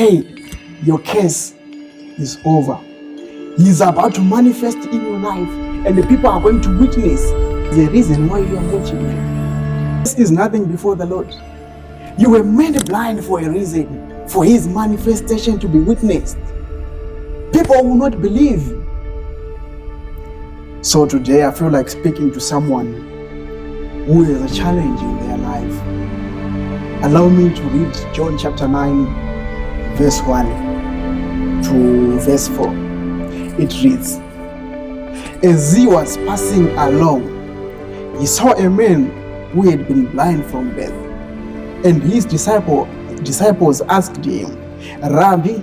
Today, your case is over. He's about to manifest in your life, and the people are going to witness the reason why you are watching him. This is nothing before the Lord. You were made blind for a reason, for his manifestation to be witnessed. People will not believe. So today I feel like speaking to someone who has a challenge in their life. Allow me to read John chapter 9, verse 1 to verse 4. It reads, as he was passing along, he saw a man who had been blind from birth. And his disciples asked him, Rabbi,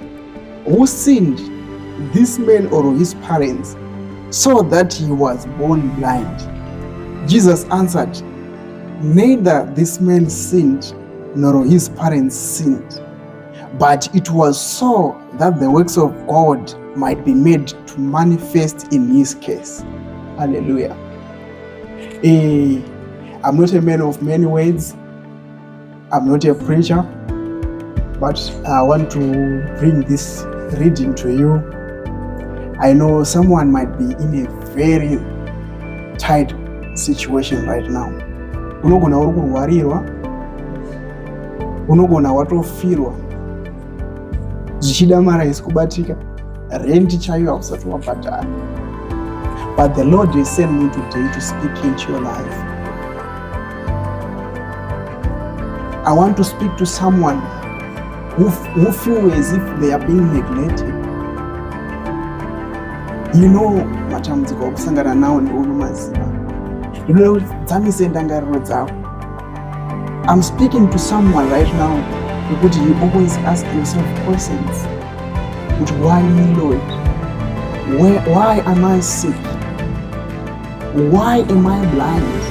who sinned, this man or his parents, so that he was born blind? Jesus answered, neither this man sinned nor his parents sinned, but it was so that the works of God might be made to manifest in his case. Hallelujah. I'm not a man of many words. I'm not a preacher, but I want to bring this reading to you. I know someone might be in a very tight situation right now. Unogona uri kurwarirwa, unogona watofirwa, zvichida mara isi kubatika, rent chaiyo hausati wabhadhara. But the Lord has sent me today to speak into your life. I want to speak to someone who feel as if they are being neglected. You know, matambudziko okusangana nawo ndeunomaziva. Dzamise ndangariro dzavo. I'm speaking to someone right now because you always ask yourself questions. But why me, Lord? Why am I sick? Why am I blind?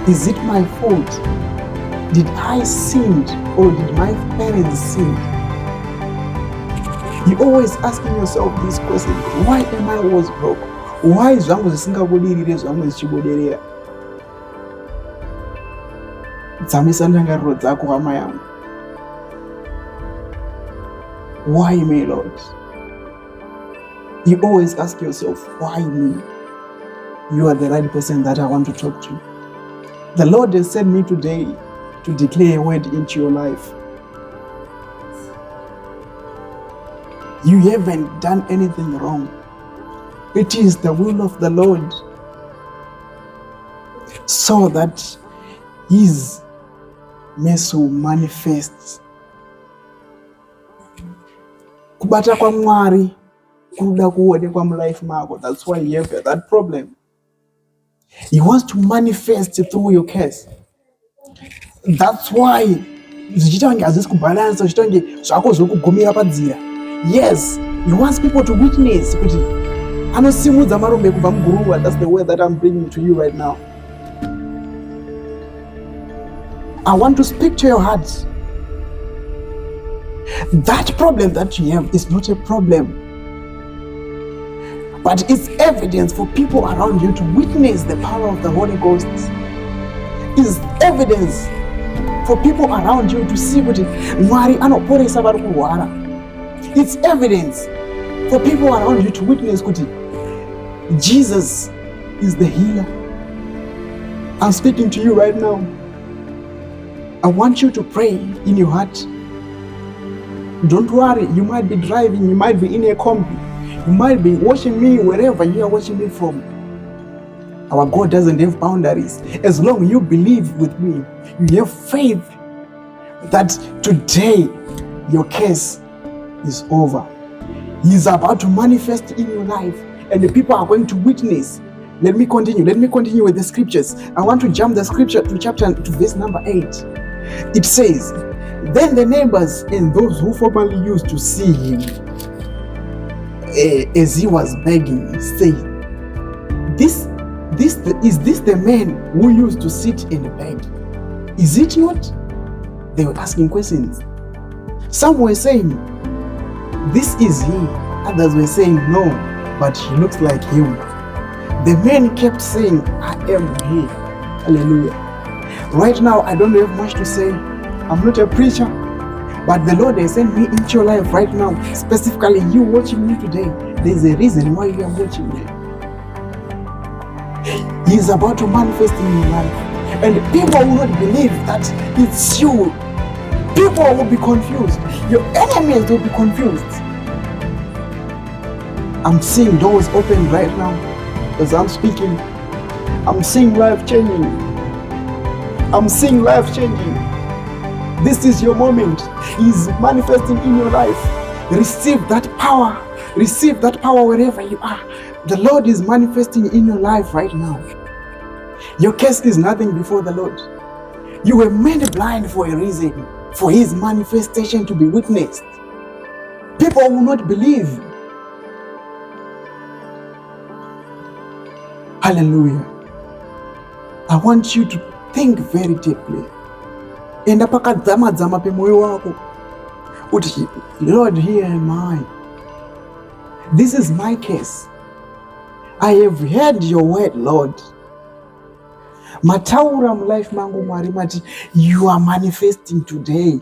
Is it my fault? Did I sin or did my parents sin? You always asking yourself this question. Why am I always broke? Why zvangu zvisingabudirire zvamwe zvichibudirira? Dzamisa ndangariro dzako hama yangu. Why me, Lord? You always ask yourself, why me? You are the right person that I want to talk to. The Lord has sent me today to declare a word into your life. You haven't done anything wrong. It is the will of the Lord so that his mercy will manifest. Kubata kwa Mwari kuda kuonekwa mulife mako. That's why you have that problem. He wants to manifest through your case. That's why zvichitange hazisi kubalance, zvichitange zvako zviri kugumira padzira. Yes, he wants people to witness kuti anosimudza marombe kubva muguruva. That's the word that I'm bringing to you right now. I want to speak to your heart. That problem that you have is not a problem, but it's evidence for people around you to witness the power of the Holy Ghost. It's evidence for people around you to see kuti Mwari anoporesa vari kurwara. It's evidence for people around you to witness kuti Jesus is the healer. I'm speaking to you right now. I want you to pray in your heart. Don't worry, you might be driving, you might be in a combi, you might be watching me wherever you are watching me from. Our God doesn't have boundaries. As long as you believe with me, you have faith that today your case is over. He's about to manifest in your life and the people are going to witness. Let me continue with the scriptures. I want to jump the scripture to verse number 8. It says, then the neighbors and those who formerly used to see him as he was begging say, is this the man who used to sit and beg? Is it not? They were asking questions. Some were saying, this is he. Others were saying, no, but he looks like him. The man kept saying, I am he. Hallelujah. Right now, I don't have much to say. I'm not a preacher, But the Lord has sent me into your life right now, specifically you watching me today. There's a reason why you are watching me. He is about to manifest in your life. And people will not believe that it's you. People will be confused. Your enemies will be confused. I'm seeing doors open right now as I'm speaking. I'm seeing life changing. I'm seeing life changing. This is your moment. He's manifesting in your life. Receive that power. Receive that power wherever you are. The Lord is manifesting in your life right now. Your case is nothing before the Lord. You were made blind for a reason, for His manifestation to be witnessed. People will not believe. Hallelujah. I want you to think very deeply. Enda pakadzama pemoyo wako. Uti, Lord, here am I. This is my case. I have heard your word, Lord. Mataura life mangu Mwari mati, you are manifesting today.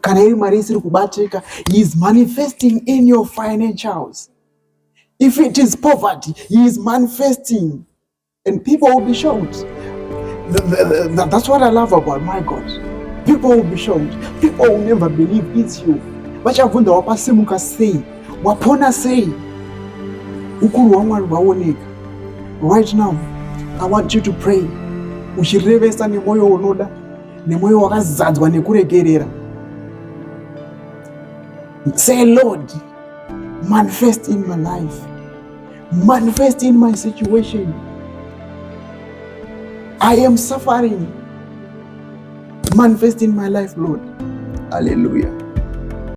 Kana iri mari isiri kubatika, He is manifesting in your financials. If it is poverty, He is manifesting. And people will be shocked. That's what I love about my God. People will be shocked. People will never believe it's you. Vachavunda wapasimuka sei, wapona sei. Ukuru wa Mwari waoneka. Right now, I want you to pray. Uchirevesa nemoyo unoda, nemoyo wakazadzwa nekuregerera. Say, Lord, manifest in my life. Manifest in my situation. I am suffering. Manifest in my life, Lord. Hallelujah.